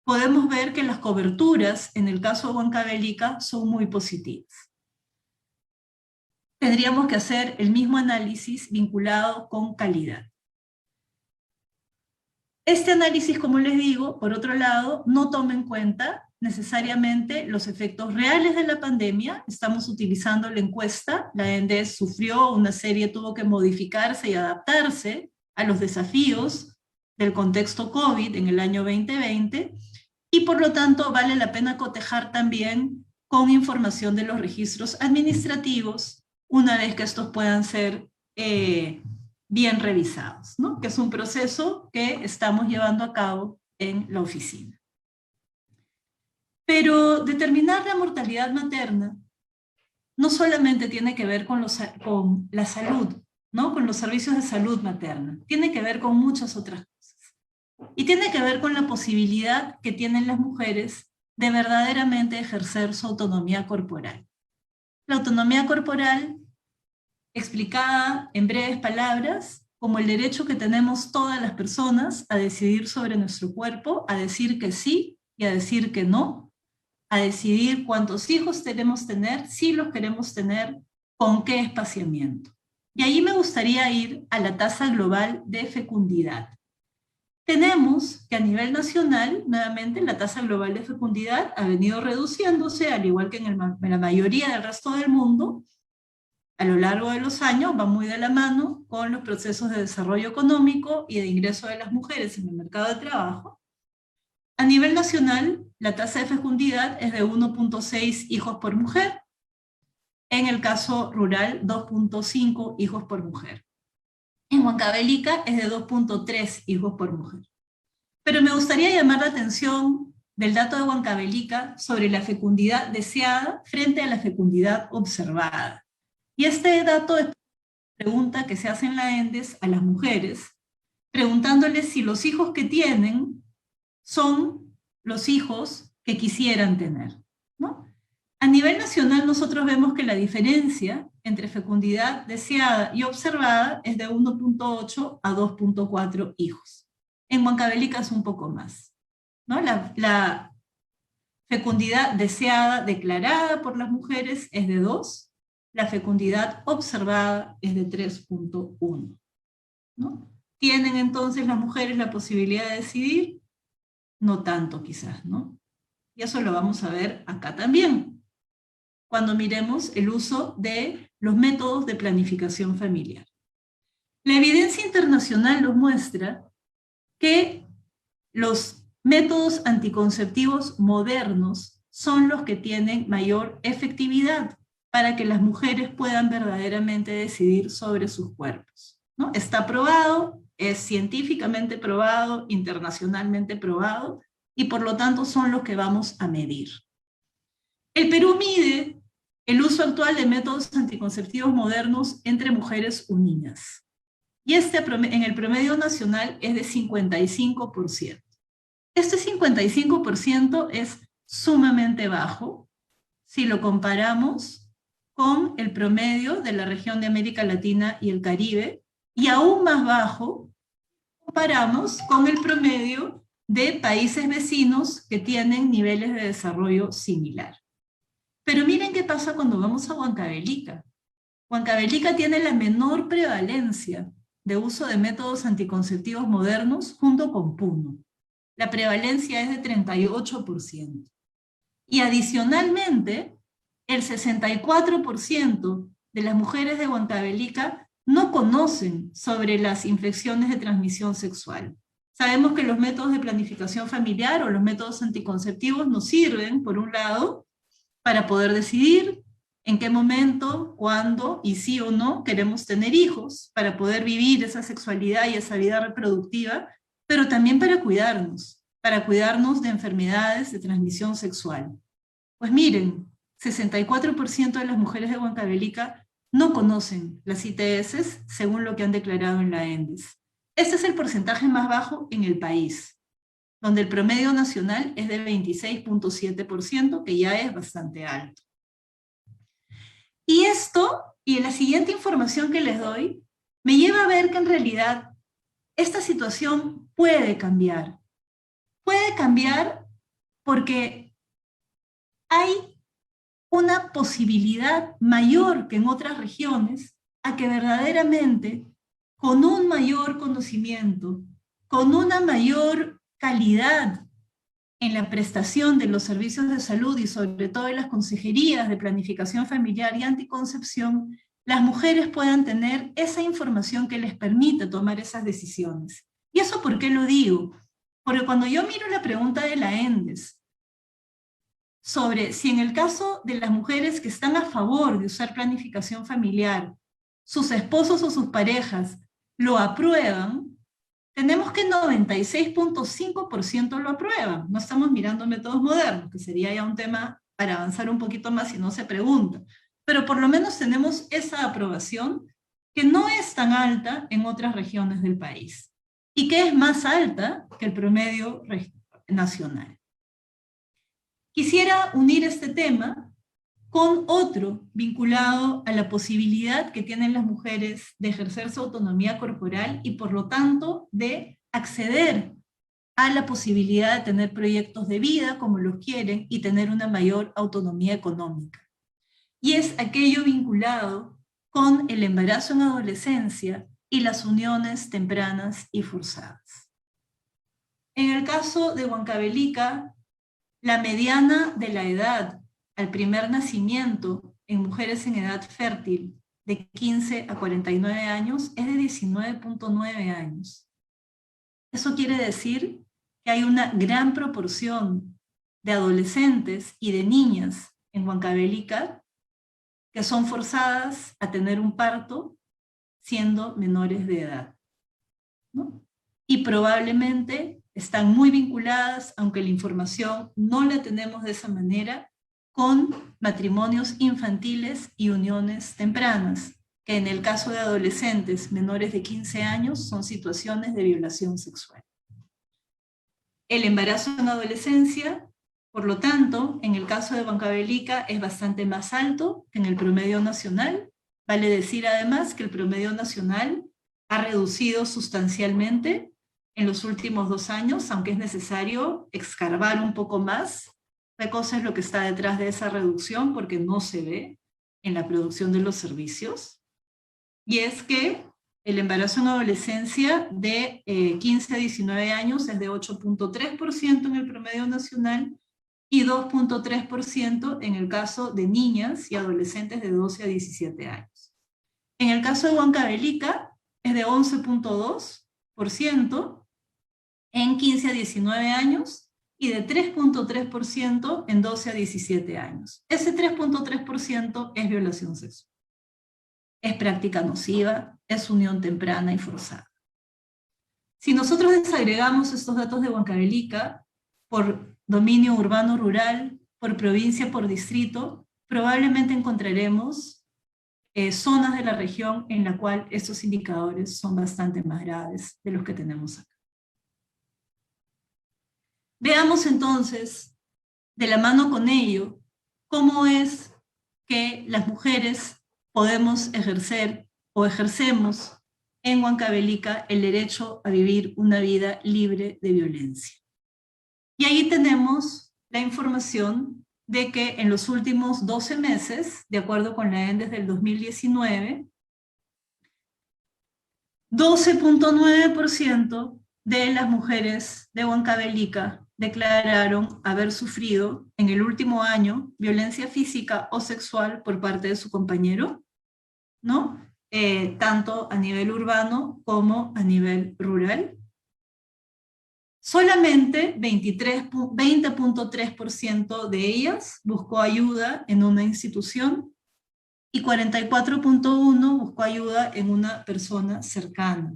podemos ver que las coberturas, en el caso de Huancavelica, son muy positivas. Tendríamos que hacer el mismo análisis vinculado con calidad. Este análisis, como les digo, por otro lado, no toma en cuenta necesariamente los efectos reales de la pandemia. Estamos utilizando la encuesta, la ENDES sufrió una serie, tuvo que modificarse y adaptarse a los desafíos del contexto COVID en el año 2020, y por lo tanto vale la pena cotejar también con información de los registros administrativos, una vez que estos puedan ser bien revisados, ¿no? Que es un proceso que estamos llevando a cabo en la oficina. Pero determinar la mortalidad materna no solamente tiene que ver con la salud, ¿no? Con los servicios de salud materna, tiene que ver con muchas otras cosas. Y tiene que ver con la posibilidad que tienen las mujeres de verdaderamente ejercer su autonomía corporal. La autonomía corporal, explicada en breves palabras, como el derecho que tenemos todas las personas a decidir sobre nuestro cuerpo, a decir que sí y a decir que no, a decidir cuántos hijos queremos tener, si los queremos tener, con qué espaciamiento. Y ahí me gustaría ir a la tasa global de fecundidad. Tenemos que a nivel nacional, nuevamente, la tasa global de fecundidad ha venido reduciéndose, al igual que en la mayoría del resto del mundo, a lo largo de los años, va muy de la mano con los procesos de desarrollo económico y de ingreso de las mujeres en el mercado de trabajo. A nivel nacional, la tasa de fecundidad es de 1.6 hijos por mujer. En el caso rural, 2.5 hijos por mujer. En Huancavelica es de 2.3 hijos por mujer. Pero me gustaría llamar la atención del dato de Huancavelica sobre la fecundidad deseada frente a la fecundidad observada. Y este dato es una pregunta que se hace en la ENDES a las mujeres, preguntándoles si los hijos que tienen son los hijos que quisieran tener, ¿no? A nivel nacional nosotros vemos que la diferencia entre fecundidad deseada y observada es de 1.8 a 2.4 hijos. En Huancavelica es un poco más, ¿no? La fecundidad deseada declarada por las mujeres es de 2, la fecundidad observada es de 3.1, ¿no? ¿Tienen entonces las mujeres la posibilidad de decidir? No tanto quizás, ¿no? Y eso lo vamos a ver acá también, cuando miremos el uso de los métodos de planificación familiar. La evidencia internacional nos muestra que los métodos anticonceptivos modernos son los que tienen mayor efectividad para que las mujeres puedan verdaderamente decidir sobre sus cuerpos, ¿no? Está probado, es científicamente probado, internacionalmente probado, y por lo tanto son los que vamos a medir. El Perú mide el uso actual de métodos anticonceptivos modernos entre mujeres o niñas. Y en el promedio nacional es de 55%. Este 55% es sumamente bajo si lo comparamos con el promedio de la región de América Latina y el Caribe, y aún más bajo comparamos con el promedio de países vecinos que tienen niveles de desarrollo similar. Pero miren qué pasa cuando vamos a Huancavelica. Huancavelica tiene la menor prevalencia de uso de métodos anticonceptivos modernos junto con Puno. La prevalencia es de 38%. Y adicionalmente, el 64% de las mujeres de Huancavelica no conocen sobre las infecciones de transmisión sexual. Sabemos que los métodos de planificación familiar o los métodos anticonceptivos nos sirven, por un lado, para poder decidir en qué momento, cuándo y sí o no queremos tener hijos, para poder vivir esa sexualidad y esa vida reproductiva, pero también para cuidarnos de enfermedades de transmisión sexual. Pues miren, 64% de las mujeres de Huancavelica no conocen las ITS según lo que han declarado en la ENDES. Este es el porcentaje más bajo en el país, donde el promedio nacional es de 26.7%, que ya es bastante alto. Y esto, y la siguiente información que les doy, me lleva a ver que en realidad esta situación puede cambiar. Puede cambiar porque hay una posibilidad mayor que en otras regiones a que verdaderamente, con un mayor conocimiento, con una mayor calidad en la prestación de los servicios de salud y sobre todo en las consejerías de planificación familiar y anticoncepción, las mujeres puedan tener esa información que les permite tomar esas decisiones. ¿Y eso por qué lo digo? Porque cuando yo miro la pregunta de la ENDES sobre si en el caso de las mujeres que están a favor de usar planificación familiar, sus esposos o sus parejas lo aprueban, tenemos que 96.5% lo aprueban. No estamos mirando métodos modernos, que sería ya un tema para avanzar un poquito más si no se pregunta. Pero por lo menos tenemos esa aprobación que no es tan alta en otras regiones del país y que es más alta que el promedio nacional. Quisiera unir este tema con otro vinculado a la posibilidad que tienen las mujeres de ejercer su autonomía corporal y por lo tanto de acceder a la posibilidad de tener proyectos de vida como los quieren y tener una mayor autonomía económica. Y es aquello vinculado con el embarazo en adolescencia y las uniones tempranas y forzadas. En el caso de Huancavelica, la mediana de la edad al primer nacimiento en mujeres en edad fértil de 15 a 49 años es de 19.9 años. Eso quiere decir que hay una gran proporción de adolescentes y de niñas en Huancavelica que son forzadas a tener un parto siendo menores de edad, ¿no? Y probablemente están muy vinculadas, aunque la información no la tenemos de esa manera, con matrimonios infantiles y uniones tempranas, que en el caso de adolescentes menores de 15 años son situaciones de violación sexual. El embarazo en adolescencia, por lo tanto, en el caso de Huancavelica es bastante más alto que en el promedio nacional. Vale decir además que el promedio nacional ha reducido sustancialmente en los últimos 2 años, aunque es necesario escarbar un poco más qué cosa es lo que está detrás de esa reducción, porque no se ve en la producción de los servicios. Y es que el embarazo en adolescencia de 15 a 19 años es de 8.3% en el promedio nacional y 2.3% en el caso de niñas y adolescentes de 12 a 17 años. En el caso de Huancavelica es de 11.2% en 15 a 19 años y de 3.3% en 12 a 17 años. Ese 3.3% es violación sexual. Es práctica nociva, es unión temprana y forzada. Si nosotros desagregamos estos datos de Huancavelica por dominio urbano-rural, por provincia, por distrito, probablemente encontraremos zonas de la región en la cual estos indicadores son bastante más graves de los que tenemos acá. Veamos entonces, de la mano con ello, cómo es que las mujeres podemos ejercer o ejercemos en Huancavelica el derecho a vivir una vida libre de violencia. Y ahí tenemos la información de que en los últimos 12 meses, de acuerdo con la ENDES del 2019, 12.9% de las mujeres de Huancavelica declararon haber sufrido en el último año violencia física o sexual por parte de su compañero, ¿no? Tanto a nivel urbano como a nivel rural. Solamente 20.3% de ellas buscó ayuda en una institución y 44.1% buscó ayuda en una persona cercana,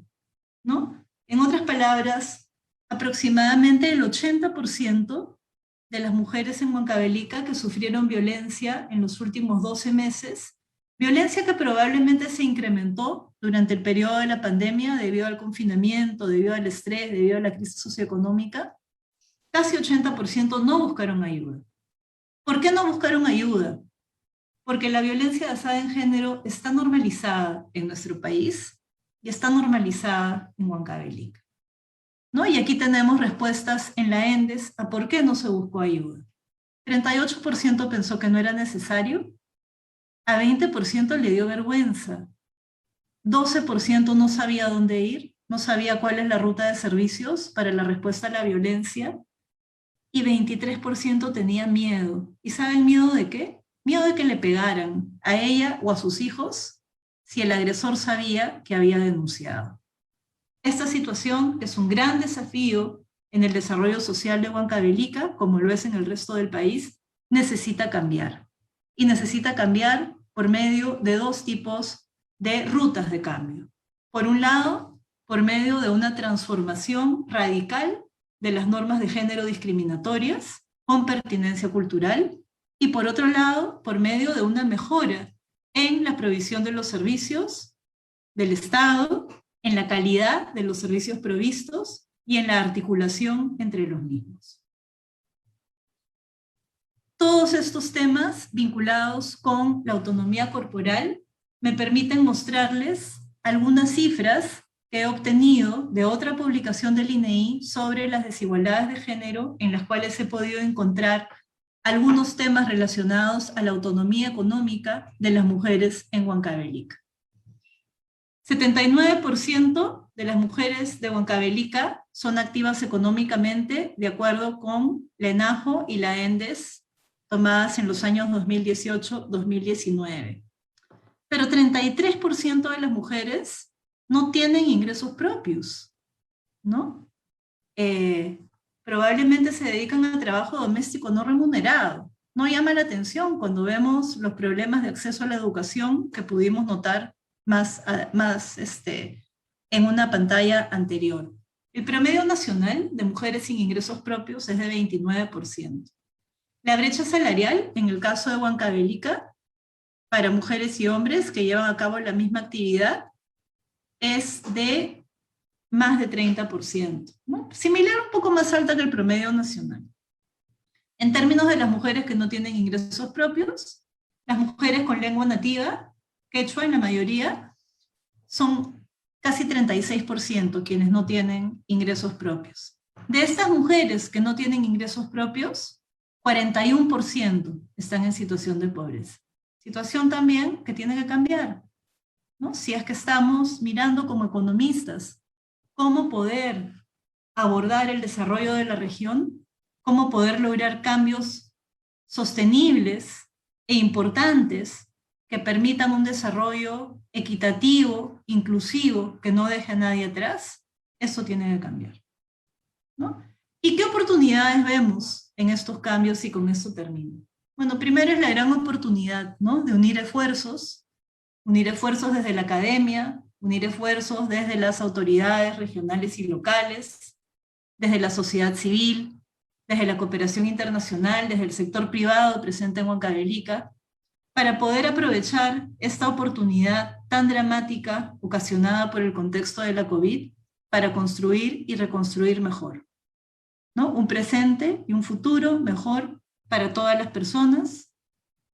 ¿no? En otras palabras, aproximadamente el 80% de las mujeres en Huancavelica que sufrieron violencia en los últimos 12 meses, violencia que probablemente se incrementó durante el periodo de la pandemia debido al confinamiento, debido al estrés, debido a la crisis socioeconómica, casi 80% no buscaron ayuda. ¿Por qué no buscaron ayuda? Porque la violencia basada en género está normalizada en nuestro país y está normalizada en Huancavelica, ¿no? Y aquí tenemos respuestas en la ENDES a por qué no se buscó ayuda. 38% pensó que no era necesario, a 20% le dio vergüenza, 12% no sabía dónde ir, no sabía cuál es la ruta de servicios para la respuesta a la violencia, y 23% tenía miedo. ¿Y saben miedo de qué? Miedo de que le pegaran a ella o a sus hijos si el agresor sabía que había denunciado. Esta situación es un gran desafío en el desarrollo social de Huancavelica, como lo es en el resto del país, necesita cambiar. Y necesita cambiar por medio de dos tipos de rutas de cambio. Por un lado, por medio de una transformación radical de las normas de género discriminatorias con pertinencia cultural, y por otro lado, por medio de una mejora en la provisión de los servicios del Estado, en la calidad de los servicios provistos y en la articulación entre los mismos. Todos estos temas vinculados con la autonomía corporal me permiten mostrarles algunas cifras que he obtenido de otra publicación del INEI sobre las desigualdades de género, en las cuales he podido encontrar algunos temas relacionados a la autonomía económica de las mujeres en Huancavelica. 79% de las mujeres de Huancavelica son activas económicamente, de acuerdo con la ENAJO y la ENDES, tomadas en los años 2018-2019. Pero 33% de las mujeres no tienen ingresos propios, ¿no? Probablemente se dedican a trabajo doméstico no remunerado. No llama la atención cuando vemos los problemas de acceso a la educación que pudimos notar más en una pantalla anterior. El promedio nacional de mujeres sin ingresos propios es de 29%. La brecha salarial, en el caso de Huancavelica, para mujeres y hombres que llevan a cabo la misma actividad, es de más de 30%, ¿no? Similar, un poco más alta que el promedio nacional. En términos de las mujeres que no tienen ingresos propios, las mujeres con lengua nativa, quechua en la mayoría, son casi 36% quienes no tienen ingresos propios. De estas mujeres que no tienen ingresos propios, 41% están en situación de pobreza. Situación también que tiene que cambiar, ¿no? Si es que estamos mirando como economistas cómo poder abordar el desarrollo de la región, cómo poder lograr cambios sostenibles e importantes que permitan un desarrollo equitativo, inclusivo, que no deje a nadie atrás, eso tiene que cambiar, ¿no? ¿Y qué oportunidades vemos en estos cambios? Y con esto termino. Bueno, primero es la gran oportunidad, ¿no? De unir esfuerzos desde la academia, unir esfuerzos desde las autoridades regionales y locales, desde la sociedad civil, desde la cooperación internacional, desde el sector privado presente en Huancavelica, para poder aprovechar esta oportunidad tan dramática ocasionada por el contexto de la COVID para construir y reconstruir mejor, ¿no? Un presente y un futuro mejor para todas las personas,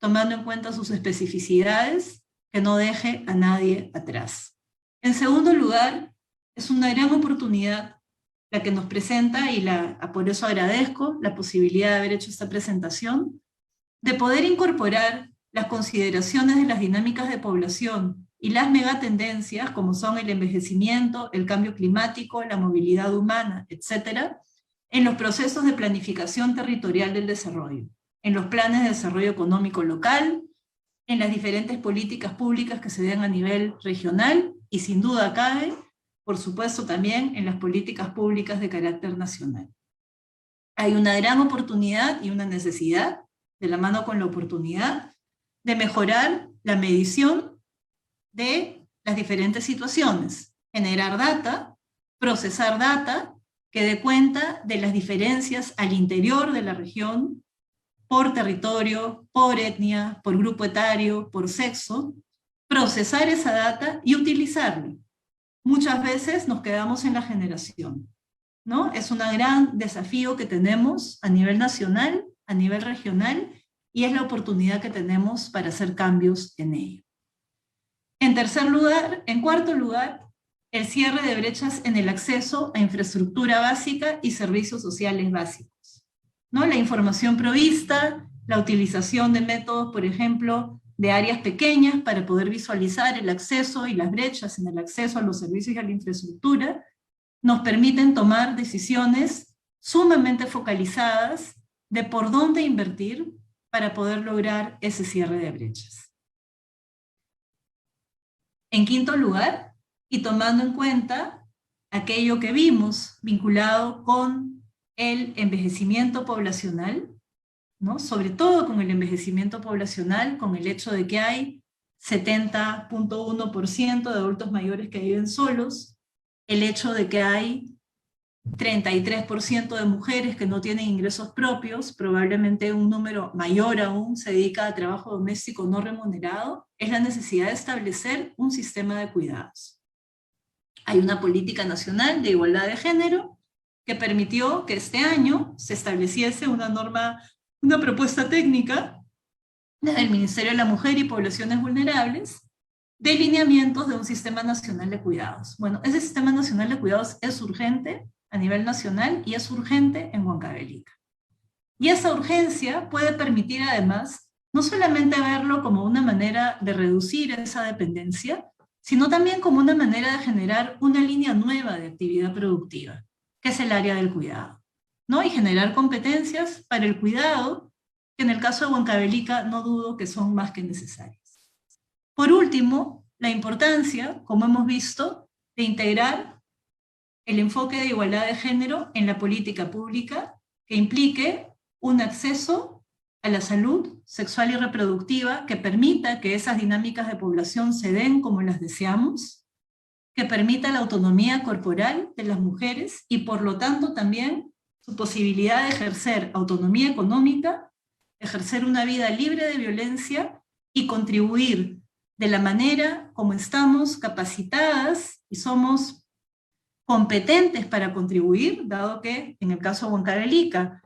tomando en cuenta sus especificidades, que no deje a nadie atrás. En segundo lugar, es una gran oportunidad la que nos presenta, y por eso agradezco la posibilidad de haber hecho esta presentación, de poder incorporar las consideraciones de las dinámicas de población y las megatendencias, como son el envejecimiento, el cambio climático, la movilidad humana, etcétera, en los procesos de planificación territorial del desarrollo, en los planes de desarrollo económico local, en las diferentes políticas públicas que se den a nivel regional, y sin duda cabe, por supuesto también en las políticas públicas de carácter nacional. Hay una gran oportunidad y una necesidad, de la mano con la oportunidad, de mejorar la medición de las diferentes situaciones, generar data, procesar data, que dé cuenta de las diferencias al interior de la región, por territorio, por etnia, por grupo etario, por sexo, procesar esa data y utilizarla. Muchas veces nos quedamos en la generación, ¿no? Es un gran desafío que tenemos a nivel nacional, a nivel regional, y es la oportunidad que tenemos para hacer cambios en ello. En cuarto lugar, el cierre de brechas en el acceso a infraestructura básica y servicios sociales básicos, ¿no? La información provista, la utilización de métodos, por ejemplo, de áreas pequeñas para poder visualizar el acceso y las brechas en el acceso a los servicios y a la infraestructura, nos permiten tomar decisiones sumamente focalizadas de por dónde invertir para poder lograr ese cierre de brechas. En quinto lugar, y tomando en cuenta aquello que vimos vinculado con el envejecimiento poblacional, ¿no? Sobre todo con el envejecimiento poblacional, con el hecho de que hay 70.1% de adultos mayores que viven solos, el hecho de que hay 33% de mujeres que no tienen ingresos propios, probablemente un número mayor aún se dedica a trabajo doméstico no remunerado, es la necesidad de establecer un sistema de cuidados. Hay una política nacional de igualdad de género que permitió que este año se estableciese una propuesta técnica del Ministerio de la Mujer y Poblaciones Vulnerables de lineamientos de un sistema nacional de cuidados. Bueno, ese sistema nacional de cuidados es urgente a nivel nacional y es urgente en Huancavelica. Y esa urgencia puede permitir además no solamente verlo como una manera de reducir esa dependencia, sino también como una manera de generar una línea nueva de actividad productiva, que es el área del cuidado, ¿no? Y generar competencias para el cuidado, que en el caso de Huancavelica no dudo que son más que necesarias. Por último, la importancia, como hemos visto, de integrar el enfoque de igualdad de género en la política pública, que implique un acceso a la salud sexual y reproductiva que permita que esas dinámicas de población se den como las deseamos, que permita la autonomía corporal de las mujeres y por lo tanto también su posibilidad de ejercer autonomía económica, ejercer una vida libre de violencia y contribuir de la manera como estamos capacitadas y somos competentes para contribuir, dado que en el caso de Huancavelica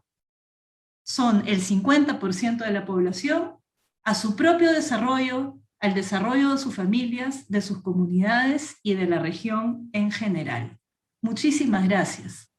son el 50% de la población, a su propio desarrollo, al desarrollo de sus familias, de sus comunidades y de la región en general. Muchísimas gracias.